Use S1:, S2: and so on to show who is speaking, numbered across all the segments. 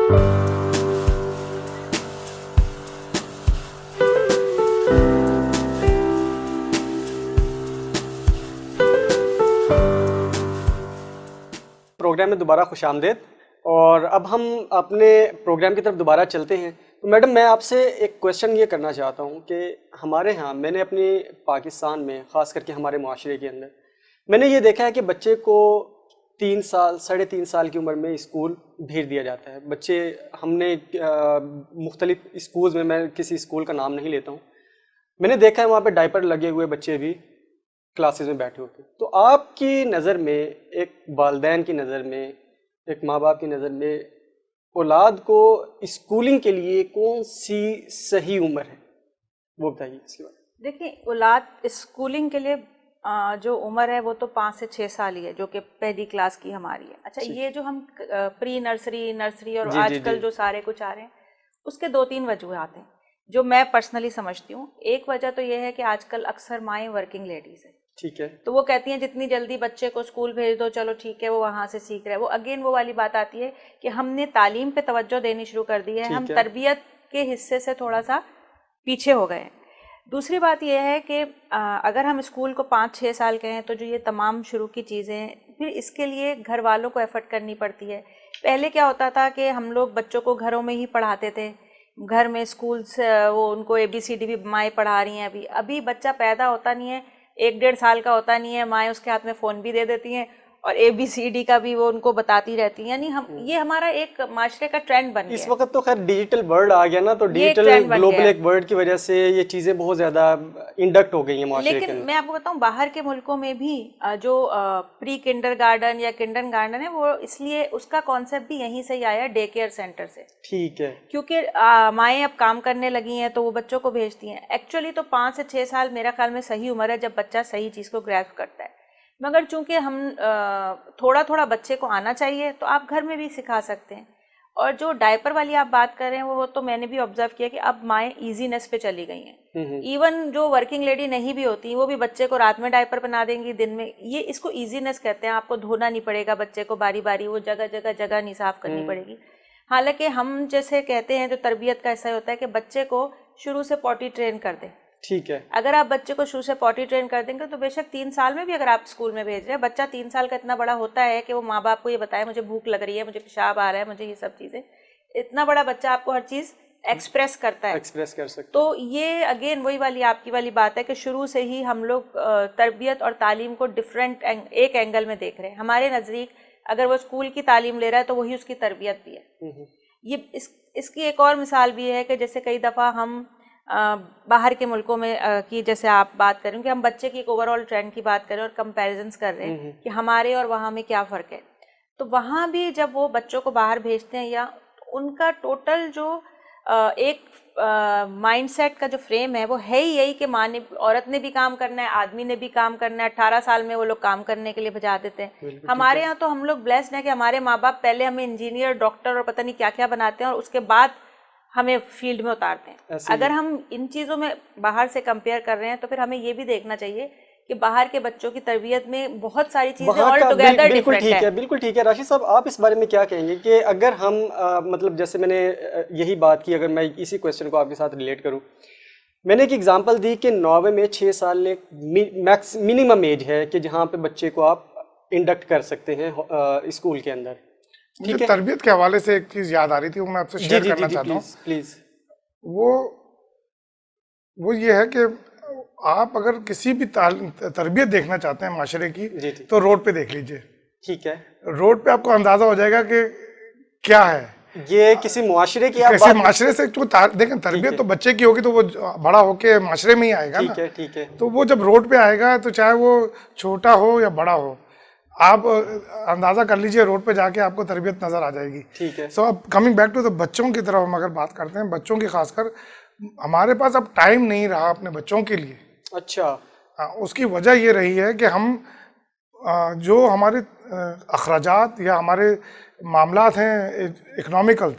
S1: Programme میں دوبارہ خوش آمدید. اور اب ہم اپنے پروگرام کی طرف دوبارہ چلتے ہیں. تو میڈم میں آپ سے ایک کویشچن یہ کرنا چاہتا ہوں کہ ہمارے ہاں میں نے اپنی پاکستان میں خاص کر کے ہمارے معاشرے کے اندر میں نے یہ دیکھا ہے کہ بچے کو 3 سال 3.5 سال کی عمر میں اسکول بھیج دیا جاتا ہے. بچے ہم نے مختلف اسکولز میں کسی اسکول کا نام نہیں لیتا ہوں, میں نے دیکھا ہے وہاں پہ ڈائپر لگے ہوئے بچے بھی کلاسز میں بیٹھے ہوتے ہیں. تو آپ کی نظر میں, ایک والدین کی نظر میں, ایک ماں باپ کی نظر میں اولاد کو اسکولنگ کے لیے کون سی صحیح عمر ہے, وہ بتائیے اس کے بارے میں.
S2: دیکھیں, اولاد اسکولنگ کے لیے جو عمر ہے وہ تو 5 سے 6 سال ہی ہے, جو کہ پہلی کلاس کی ہماری ہے. اچھا, یہ جو ہم پری نرسری اور آج کل جو سارے کچھ آ رہے ہیں, اس کے 2-3 وجوہات ہیں جو میں پرسنلی سمجھتی ہوں. ایک وجہ تو یہ ہے کہ آج کل اکثر مائیں ورکنگ لیڈیز ہیں,
S1: ٹھیک ہے,
S2: تو وہ کہتی ہیں جتنی جلدی بچے کو اسکول بھیج دو, چلو ٹھیک ہے وہ وہاں سے سیکھ رہے ہیں. وہ اگین وہ والی بات آتی ہے کہ ہم نے تعلیم پہ توجہ دینی شروع کر دی ہے, ہم تربیت کے حصے سے تھوڑا سا پیچھے ہو گئے ہیں. دوسری بات یہ ہے کہ اگر ہم اسکول کو 5-6 سال کے ہیں تو جو یہ تمام شروع کی چیزیں ہیں, پھر اس کے لیے گھر والوں کو ایفرٹ کرنی پڑتی ہے. پہلے کیا ہوتا تھا کہ ہم لوگ بچوں کو گھروں میں ہی پڑھاتے تھے, گھر میں اسکول سے وہ ان کو ABCD بھی مائیں پڑھا رہی ہیں. ابھی بچہ پیدا ہوتا نہیں ہے, 1-1.5 سال کا ہوتا نہیں ہے, مائیں اس کے ہاتھ میں فون بھی دے دیتی ہیں اور ABCD کا بھی وہ ان کو بتاتی رہتی ہیں. یعنی یہ ہمارا ایک معاشرے کا ٹرینڈ بن گیا.
S1: اس وقت تو خیر ڈیجیٹل ورلڈ آ گیا نا, تو ڈیجیٹل گلوبل ایک ورلڈ کی وجہ سے یہ چیزیں بہت زیادہ انڈکٹ ہو گئی ہیں معاشرے کے اندر.
S2: لیکن میں آپ کو بتاؤں, باہر کے ملکوں میں بھی جو پری کنڈر گارڈن یا کنڈر گارڈن ہے, وہ اس لیے اس کا کانسیپٹ بھی یہیں سے ہی آیا, ڈے کیئر سینٹر سے.
S1: ٹھیک ہے,
S2: کیونکہ مائیں اب کام کرنے لگی ہیں تو وہ بچوں کو بھیجتی ہیں. ایکچولی تو 5 سے 6 سال میرا خیال میں صحیح عمر ہے جب بچہ صحیح چیز کو گریسپ کرتا ہے. مگر چونکہ ہم تھوڑا تھوڑا بچے کو آنا چاہیے تو آپ گھر میں بھی سکھا سکتے ہیں. اور جو ڈائپر والی آپ بات کر رہے ہیں وہ تو میں نے بھی آبزرو کیا کہ اب مائیں ایزینس پہ چلی گئی ہیں. ایون جو ورکنگ لیڈی نہیں بھی ہوتی وہ بھی بچے کو رات میں ڈائپر بنا دیں گی, دن میں. یہ اس کو ایزینس کہتے ہیں. آپ کو دھونا نہیں پڑے گا بچے کو باری باری, وہ جگہ نہیں صاف کرنی پڑے گی. حالانکہ ہم جیسے کہتے ہیں جو تربیت کا ایسا ہوتا ہے کہ بچے کو شروع سے پوٹی ٹرین کر دیں.
S1: ٹھیک ہے,
S2: اگر آپ بچے کو شروع سے پوٹی ٹرین کر دیں گے تو بے شک 3 سال میں بھی اگر آپ اسکول میں بھیج رہے ہیں, بچہ 3 سال کا اتنا بڑا ہوتا ہے کہ وہ ماں باپ کو یہ بتائے مجھے بھوک لگ رہی ہے, مجھے پیشاب آ رہا ہے, مجھے یہ سب چیزیں, اتنا بڑا بچہ آپ کو ہر چیز ایکسپریس کرتا ہے,
S1: ایکسپریس کر سکتے.
S2: تو یہ اگین وہی والی آپ کی والی بات ہے کہ شروع سے ہی ہم لوگ تربیت اور تعلیم کو ڈفرینٹ ایک اینگل میں دیکھ رہے ہیں. ہمارے نزدیک اگر وہ اسکول کی تعلیم لے رہا ہے تو وہی اس کی تربیت بھی ہے. یہ اس کی ایک اور مثال بھی ہے کہ جیسے کئی دفعہ ہم باہر کے ملکوں میں کی جیسے آپ بات کریں کہ ہم بچے کی ایک اوور آل ٹرینڈ کی بات کریں اور کمپیریزنس کر رہے ہیں کہ ہمارے اور وہاں میں کیا فرق ہے. تو وہاں بھی جب وہ بچوں کو باہر بھیجتے ہیں یا ان کا ٹوٹل جو ایک مائنڈ سیٹ کا جو فریم ہے وہ ہے ہی یہی کہ ماں نے, عورت نے بھی کام کرنا ہے, آدمی نے بھی کام کرنا ہے. 18 سال میں وہ لوگ کام کرنے کے لیے بھجا دیتے ہیں. ہمارے یہاں تو ہم لوگ بلیسڈ ہیں کہ ہمارے ماں باپ پہلے ہمیں انجینئر, ڈاکٹر اور پتہ نہیں کیا کیا بناتے ہیں اور اس کے بعد ہمیں فیلڈ میں اتارتے ہیں. اگر ہم ان چیزوں میں باہر سے کمپیئر کر رہے ہیں تو پھر ہمیں یہ بھی دیکھنا چاہیے کہ باہر کے بچوں کی تربیت میں بہت ساری چیزیں آل ٹوگیدر ڈفرینٹ ہیں.
S1: بالکل ٹھیک ہے. راشد صاحب, آپ اس بارے میں کیا کہیں گے کہ اگر ہم مطلب جیسے میں نے یہی بات کی, اگر میں اسی کویشچن کو آپ کے ساتھ ریلیٹ کروں, میں نے ایک ایگزامپل دی کہ ناروے میں 6 سال میکس منیمم ایج ہے کہ جہاں پہ بچے کو آپ انڈکٹ کر سکتے ہیں اسکول کے اندر.
S3: مجھے تربیت کے حوالے سے ایک چیز یاد آ رہی تھی, وہ میں آپ سے شیئر کرنا چاہتا ہوں.
S1: پلیز.
S3: وہ یہ ہے کہ آپ اگر کسی بھی تربیت دیکھنا چاہتے ہیں معاشرے کی تو روڈ پہ دیکھ لیجئے.
S1: ٹھیک ہے,
S3: روڈ پہ آپ کو اندازہ ہو جائے گا کہ کیا ہے
S1: یہ کسی معاشرے کی.
S3: کسی معاشرے سے دیکھیں, تربیت تو بچے کی ہوگی تو وہ بڑا ہو کے معاشرے میں ہی آئے گا نا.
S1: ٹھیک ہے.
S3: تو وہ جب روڈ پہ آئے گا تو چاہے وہ چھوٹا ہو یا بڑا ہو, آپ اندازہ کر لیجئے روڈ پہ جا کے آپ کو تربیت نظر آ جائے گی.
S1: ٹھیک ہے.
S3: سو اب کمنگ بیک ٹو بچوں کی طرف ہم اگر بات کرتے ہیں, بچوں کی خاص کر ہمارے پاس اب ٹائم نہیں رہا اپنے بچوں کے لیے.
S1: اچھا.
S3: اس کی وجہ یہ رہی ہے کہ ہم جو ہمارے اخراجات یا ہمارے معاملات ہیں اکنامیکل,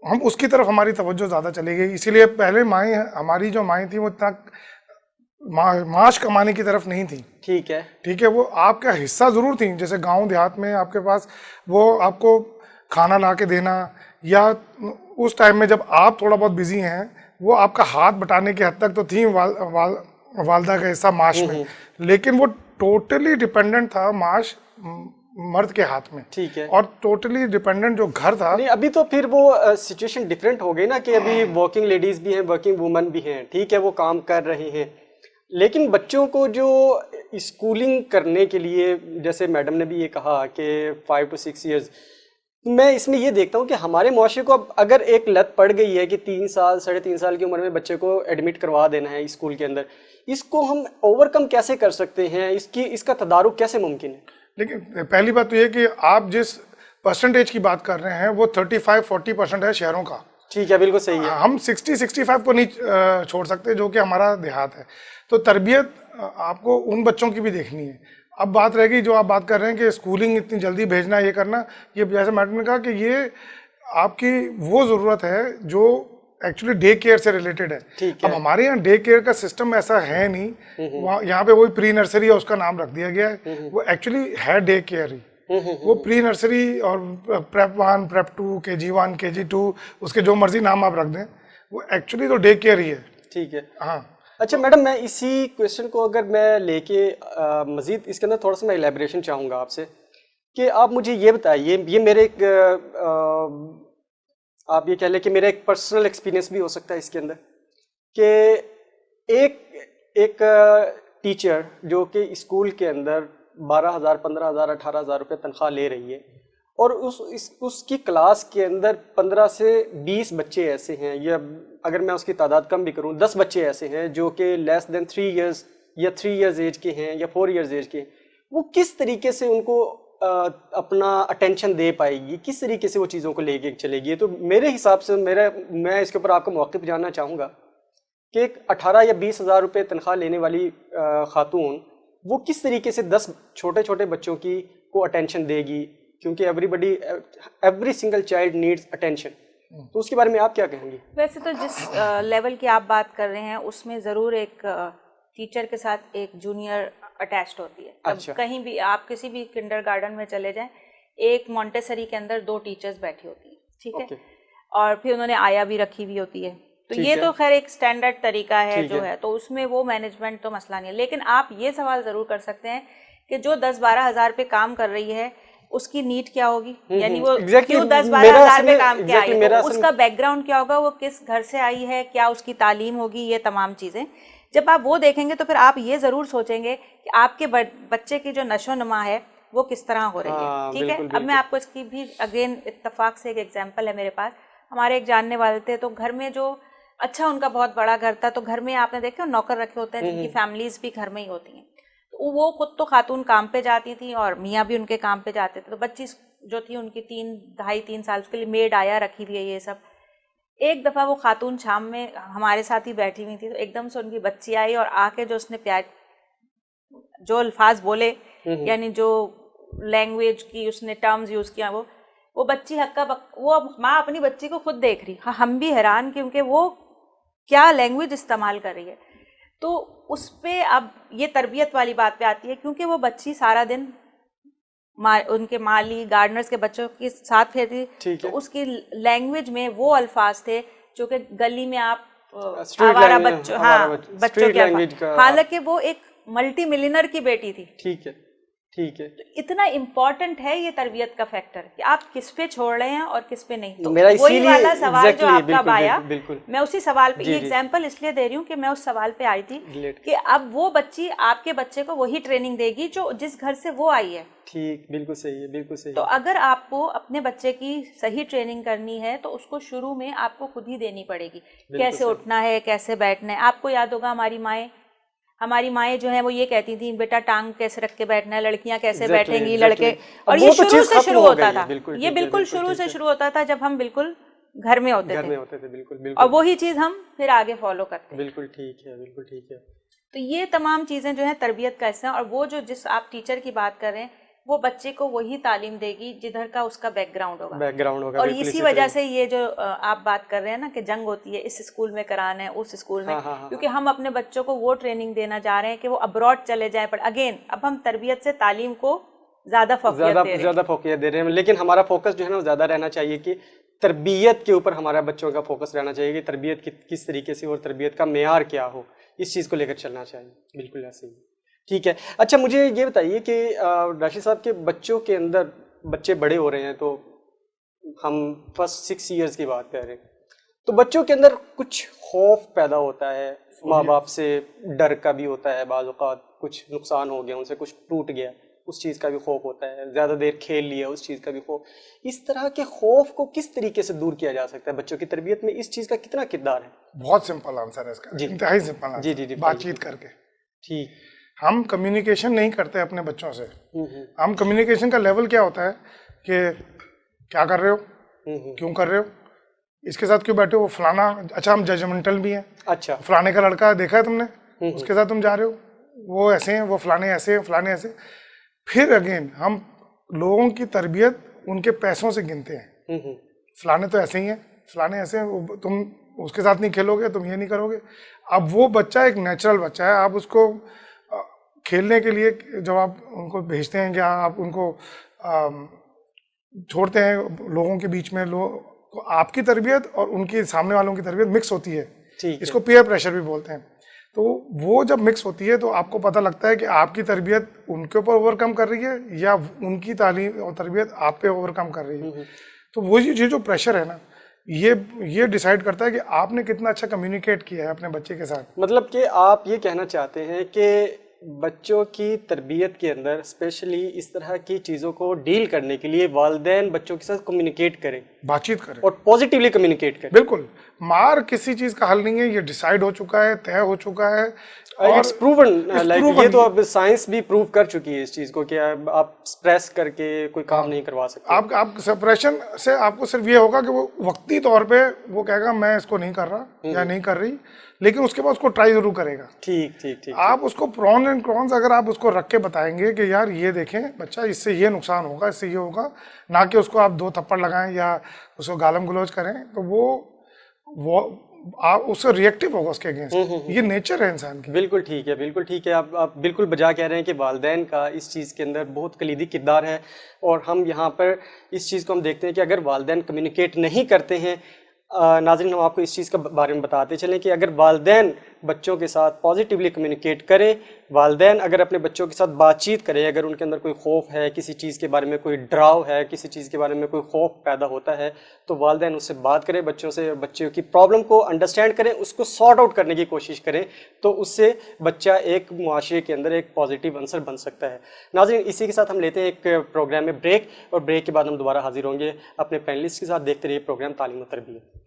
S3: ہم اس کی طرف ہماری توجہ زیادہ چلی گئی. اسی لیے پہلے مائیں, ہماری جو مائیں تھیں وہ اتنا معاش کمانے کی طرف نہیں تھیں.
S1: ٹھیک ہے.
S3: ٹھیک ہے, وہ آپ کا حصہ ضرور تھیں. جیسے گاؤں دیہات میں آپ کے پاس وہ آپ کو کھانا لا کے دینا یا اس ٹائم میں جب آپ تھوڑا بہت بزی ہیں وہ آپ کا ہاتھ بٹانے کی حد تک تو تھی والدہ کا حصہ معاش میں، لیکن وہ ٹوٹلی ڈیپینڈنٹ تھا معاش مرد کے ہاتھ میں،
S1: ٹھیک ہے،
S3: اور ٹوٹلی ڈیپینڈنٹ جو گھر تھا.
S1: نہیں ابھی تو پھر وہ سچویشن ڈفرینٹ ہو گئی نا کہ ابھی ورکنگ لیڈیز بھی ہیں، ورکنگ وومن بھی ہیں، ٹھیک ہے وہ کام کر رہی ہیں، لیکن بچوں کو جو اسکولنگ کرنے کے لیے جیسے میڈم نے بھی یہ کہا کہ 5 to 6 ایئرز، میں اس میں یہ دیکھتا ہوں کہ ہمارے معاشرے کو اب اگر ایک لت پڑ گئی ہے کہ 3 سال 3.5 سال کی عمر میں بچے کو ایڈمٹ کروا دینا ہے اسکول کے اندر، اس کو ہم اوور کم کیسے کر سکتے ہیں، اس کا تدارک کیسے ممکن ہے؟
S3: لیکن پہلی بات تو یہ کہ آپ جس پرسنٹیج کی بات کر رہے ہیں وہ 35-40% ہے شہروں کا.
S1: ٹھیک ہے، بالکل صحیح ہے.
S3: ہم 60-65 کو نہیں چھوڑ سکتے جو کہ ہمارا دیہات ہے. تو تربیت آپ کو ان بچوں کی بھی دیکھنی ہے. اب بات رہ گئی جو آپ بات کر رہے ہیں کہ اسکولنگ اتنی جلدی بھیجنا، یہ کرنا، یہ جیسے میڈم نے کہا کہ یہ آپ کی وہ ضرورت ہے جو ایکچولی ڈے کیئر سے ریلیٹڈ ہے. اب ہمارے یہاں ڈے کیئر کا سسٹم ایسا ہے نہیں، یہاں پہ وہی پری نرسری ہے اس کا نام رکھ دیا گیا ہے، وہ ایکچولی ہے ڈے کیئر ہی. وہ پری نرسری اور پریپ 1 پریپ 2 KG1 KG2 اس کے جو مرضی نام آپ رکھ دیں، وہ ایکچولی تو ڈے کیئر ہی ہے.
S1: ٹھیک ہے.
S3: ہاں
S1: اچھا میڈم، میں اسی کویشچن کو اگر میں لے کے مزید اس کے اندر تھوڑا سا میں الیبریشن چاہوں گا آپ سے کہ آپ مجھے یہ بتائیے، یہ میرے ایک آپ یہ کہہ لیں کہ میرا ایک پرسنل ایکسپیرینس بھی ہو سکتا ہے اس کے اندر، کہ ایک ٹیچر جو کہ اسکول کے اندر 12,000 15,000 18,000 روپے تنخواہ لے رہی ہے، اور اس کی کلاس کے اندر 15 سے 20 بچے ایسے ہیں، یا اگر میں اس کی تعداد کم بھی کروں 10 بچے ایسے ہیں جو کہ لیس دین 3 ایئرز یا 3 ایئرز ایج کے ہیں یا 4 ایئرز ایج کے ہیں، وہ کس طریقے سے ان کو اپنا اٹینشن دے پائے گی، کس طریقے سے وہ چیزوں کو لے کے چلے گی؟ تو میرے حساب سے میں اس کے اوپر آپ کا موقف جاننا چاہوں گا کہ ایک 18 یا 20,000 روپے تنخواہ لینے والی خاتون وہ کس طریقے سے 10 چھوٹے چھوٹے بچوں کی کو اٹینشن دے گی، کیونکہ every single child needs attention. تو اس کے بارے میں آپ کیا کہیں گی؟
S2: ویسے تو جس لیول کی آپ بات کر رہے ہیں اس میں ضرور ایک ٹیچر کے ساتھ ایک جونیئر اٹیچڈ ہوتی ہے.
S1: اچھا.
S2: کہیں بھی آپ کسی بھی کنڈر گارڈن میں چلے جائیں، ایک مونٹیسری کے اندر 2 ٹیچرز بیٹھی ہوتی ہیں، ٹھیک ہے، اور پھر انہوں نے آیا بھی رکھی ہوئی ہوتی ہے. تو یہ تو خیر ایک سٹینڈرڈ طریقہ ہے جو ہے، تو اس میں وہ مینجمنٹ تو مسئلہ نہیں ہے. لیکن آپ یہ سوال ضرور کر سکتے ہیں کہ جو 10-12 ہزار پہ کام کر رہی ہے اس کی نیڈ کیا ہوگی، یعنی وہ کیوں 10-12 ہزار پہ کام کیا آئی ہے، اس کا بیک گراؤنڈ کیا ہوگا، وہ کس گھر سے آئی ہے، کیا اس کی تعلیم ہوگی، یہ تمام چیزیں جب آپ وہ دیکھیں گے تو پھر آپ یہ ضرور سوچیں گے کہ آپ کے بچے کی جو نشو و نما ہے وہ کس طرح ہو رہی ہے. ٹھیک ہے. اب میں آپ کو اس کی بھی اگین اتفاق سے ایک ایگزامپل ہے میرے پاس. ہمارے ایک جاننے والے تھے، تو گھر میں جو اچھا ان کا بہت بڑا گھر تھا، تو گھر میں آپ نے دیکھا نوکر رکھے ہوتے ہیں جن کی فیملیز بھی گھر میں ہی ہوتی ہیں. تو وہ خود تو خاتون کام پہ جاتی تھیں اور میاں بھی ان کے کام پہ جاتے تھے. تو بچی جو تھی ان کی 2.5-3 سال، اس کے لیے میڈ آیا رکھی ہوئی ہے یہ سب. ایک دفعہ وہ خاتون شام میں ہمارے ساتھ ہی بیٹھی ہوئی تھی، تو ایک دم سے ان کی بچی آئی اور آ کے جو اس نے جو الفاظ بولے، یعنی جو لینگویج کی اس نے ٹرمز یوز کیا، وہ بچی وہ ماں اپنی بچی کو خود دیکھ رہی. ہم بھی حیران کیونکہ وہ کیا لینگویج استعمال کر رہی ہے. تو اس پہ اب یہ تربیت والی بات پہ آتی ہے، کیونکہ وہ بچی سارا دن ان کے مالی گارڈنرز کے بچوں کے ساتھ پھرتی، تو اس کی لینگویج میں وہ الفاظ تھے جو کہ گلی میں آپ آوارہ بچوں کے، حالانکہ وہ ایک ملٹی ملینر کی بیٹی تھی.
S1: ٹھیک ہے، ٹھیک ہے.
S2: اتنا امپورٹنٹ ہے یہ تربیت کا فیکٹر کہ آپ کس پہ چھوڑ رہے ہیں اور کس پہ نہیں. تو وہی والا سوال جو آپ کا آیا، میں اسی سوال پہ یہ ایگزامپل اس لیے دے رہی ہوں کہ میں اس سوال پہ آئی تھی کہ اب وہ بچی آپ کے بچے کو وہی ٹریننگ دے گی جو جس گھر سے وہ آئی ہے.
S1: ٹھیک، بالکل صحیح ہے، بالکل صحیح.
S2: تو اگر آپ کو اپنے بچے کی صحیح ٹریننگ کرنی ہے تو اس کو شروع میں آپ کو خود ہی دینی پڑے گی، کیسے اٹھنا ہے، کیسے بیٹھنا ہے. آپ کو یاد ہوگا ہماری مائیں جو ہیں وہ یہ کہتی تھیں بیٹا ٹانگ کیسے رکھ کے بیٹھنا ہے، لڑکیاں کیسے بیٹھیں گی، لڑکے. اور یہ شروع سے شروع ہوتا تھا، یہ بالکل شروع سے شروع ہوتا تھا جب ہم بالکل گھر میں ہوتے تھے، اور وہی چیز ہم پھر آگے فالو کرتے.
S1: بالکل ٹھیک ہے، بالکل ٹھیک ہے.
S2: تو یہ تمام چیزیں جو ہیں تربیت کا حصہ ہیں. اور وہ جو جس آپ ٹیچر کی بات کر رہے ہیں وہ بچے کو وہی تعلیم دے گی جدھر کا اس کا بیک گراؤنڈ ہوگا. اور اسی وجہ سے یہ جو آپ بات کر رہے ہیں نا کہ جنگ ہوتی ہے اس اسکول میں کرانا ہے، اس اسکول میں، کیونکہ ہم اپنے بچوں کو وہ ٹریننگ دینا چاہ رہے ہیں کہ وہ ابراڈ چلے جائیں. پر اگین اب ہم تربیت سے تعلیم کو زیادہ فوقیت دے رہے ہیں،
S1: لیکن ہمارا فوکس جو ہے نا وہ زیادہ رہنا چاہیے کہ تربیت کے اوپر ہمارا بچوں کا فوکس رہنا چاہیے کہ تربیت کس طریقے سے اور تربیت کا معیار کیا ہو، اس چیز کو لے کر چلنا چاہیے. بالکل ایسے ہی. ٹھیک ہے. اچھا مجھے یہ بتائیے کہ راشد صاحب کے بچوں کے اندر، بچے بڑے ہو رہے ہیں تو ہم فرسٹ 6 ایئرس کی بات کر رہے ہیں، تو بچوں کے اندر کچھ خوف پیدا ہوتا ہے، ماں باپ سے ڈر کا بھی ہوتا ہے، بعض اوقات کچھ نقصان ہو گیا ان سے، کچھ ٹوٹ گیا، اس چیز کا بھی خوف ہوتا ہے، زیادہ دیر کھیل لیا اس چیز کا بھی خوف. اس طرح کے خوف کو کس طریقے سے دور کیا جا سکتا ہے بچوں کی تربیت میں؟ اس چیز کا کتنا کردار ہے؟
S3: بہت سمپل آنسر ہے اس کا، انتہائی سمپل آنسر.
S1: جی
S3: بات چیت کر کے.
S1: ٹھیک.
S3: ہم کمیونیکیشن نہیں کرتے اپنے بچوں سے. ہم کمیونیکیشن کا لیول کیا ہوتا ہے کہ کیا کر رہے ہو، کیوں کر رہے ہو، اس کے ساتھ کیوں بیٹھے ہو، فلانا. اچھا ہم ججمنٹل بھی ہیں.
S1: اچھا
S3: فلانے کا لڑکا دیکھا ہے تم نے، اس کے ساتھ تم جا رہے ہو، وہ ایسے ہیں، وہ فلانے ایسے ہیں، فلانے ایسے. پھر اگین ہم لوگوں کی تربیت ان کے پیسوں سے گنتے ہیں. فلانے تو ایسے ہی ہیں، فلانے ایسے ہیں، تم اس کے ساتھ نہیں کھیلو گے، تم یہ نہیں کرو گے. اب وہ بچہ ایک نیچرل بچہ ہے، آپ اس کو کھیلنے کے لیے جب آپ ان کو بھیجتے ہیں، کیا آپ ان کو چھوڑتے ہیں لوگوں کے بیچ میں، آپ کی تربیت اور ان کی سامنے والوں کی تربیت مکس ہوتی ہے. اس کو پیئر پریشر بھی بولتے ہیں. تو وہ جب مکس ہوتی ہے تو آپ کو پتہ لگتا ہے کہ آپ کی تربیت ان کے اوپر اوور کم کر رہی ہے یا ان کی تعلیم اور تربیت آپ پہ اوور کم کر رہی ہے. تو وہ یہ جو پریشر ہے نا، یہ ڈیسائیڈ کرتا ہے کہ آپ نے کتنا اچھا کمیونیکیٹ کیا ہے اپنے بچے کے ساتھ.
S1: مطلب کہ آپ یہ کہنا چاہتے ہیں کہ بچوں کی تربیت کے اندر اسپیشلی اس طرح کی چیزوں کو ڈیل کرنے کے لیے والدین بچوں کے ساتھ کمیونیکیٹ کریں،
S3: بات چیت کریں
S1: اور پازیٹیولی کمیونیکیٹ کریں.
S3: بالکل. مار کسی چیز کا حل نہیں ہے، یہ ڈیسائیڈ ہو چکا ہے، طے ہو چکا ہے.
S1: اٹس پروون، لائک یہ تو اب سائنس بھی پروو کر چکی ہے اس چیز کو کہ آپ سپریس کر کے کوئی کام نہیں کروا سکتے.
S3: آپ سپریشن سے آپ کو صرف یہ ہوگا کہ وہ وقتی طور پہ وہ کہے گا میں اس کو نہیں کر رہا یا نہیں کر رہی، لیکن اس کے بعد اس کو ٹرائی ضرور کرے گا.
S1: ٹھیک ٹھیک ٹھیک.
S3: آپ اس کو پرون اینڈ کونس اگر آپ اس کو رکھ کے بتائیں گے کہ یار یہ دیکھیں بچہ، اس سے یہ نقصان ہوگا، اس سے یہ ہوگا، نہ کہ اس کو آپ 2 تھپڑ لگائیں یا اس کو گالم گلوچ کریں، تو وہ آپ اس سے ریئیکٹیو ہوگا اس کے اگینسٹ. یہ نیچر ہے انسان کی.
S1: بالکل ٹھیک ہے، بالکل ٹھیک ہے. آپ بالکل بجا کہہ رہے ہیں کہ والدین کا اس چیز کے اندر بہت کلیدی کردار ہے، اور ہم یہاں پر اس چیز کو ہم دیکھتے ہیں کہ اگر والدین کمیونیکیٹ نہیں کرتے ہیں، ناظرین ہم آپ کو اس چیز کے بارے میں بتاتے چلیں کہ اگر والدین بچوں کے ساتھ پازیٹیولی کمیونیکیٹ کریں، والدین اگر اپنے بچوں کے ساتھ بات چیت کریں، اگر ان کے اندر کوئی خوف ہے، کسی چیز کے بارے میں کوئی ڈراؤ ہے، کسی چیز کے بارے میں کوئی خوف پیدا ہوتا ہے، تو والدین اس سے بات کریں، بچوں سے، بچوں کی پرابلم کو انڈرسٹینڈ کریں، اس کو سارٹ آؤٹ کرنے کی کوشش کریں، تو اس سے بچہ ایک معاشرے کے اندر ایک پازیٹیو عنصر بن سکتا ہے. ناظرین اسی کے ساتھ ہم لیتے ہیں ایک پروگرام میں بریک، اور بریک کے بعد ہم دوبارہ حاضر ہوں گے اپنے پینلسٹ کے ساتھ. دیکھتے رہیے پروگرام تعلیم و تربیت.